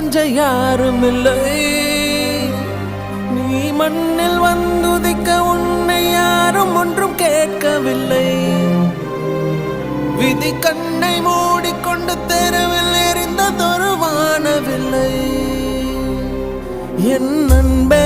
கொஞ்ச யாரும் இல்லை. நீ மண்ணில் வந்துதிக்க உன்னை யாரும் ஒன்றும் கேட்கவில்லை. விதி கண்ணை மூடிக்கொண்டு தெருவில் எறிந்ததொரு வானவில்லை. என் அன்பே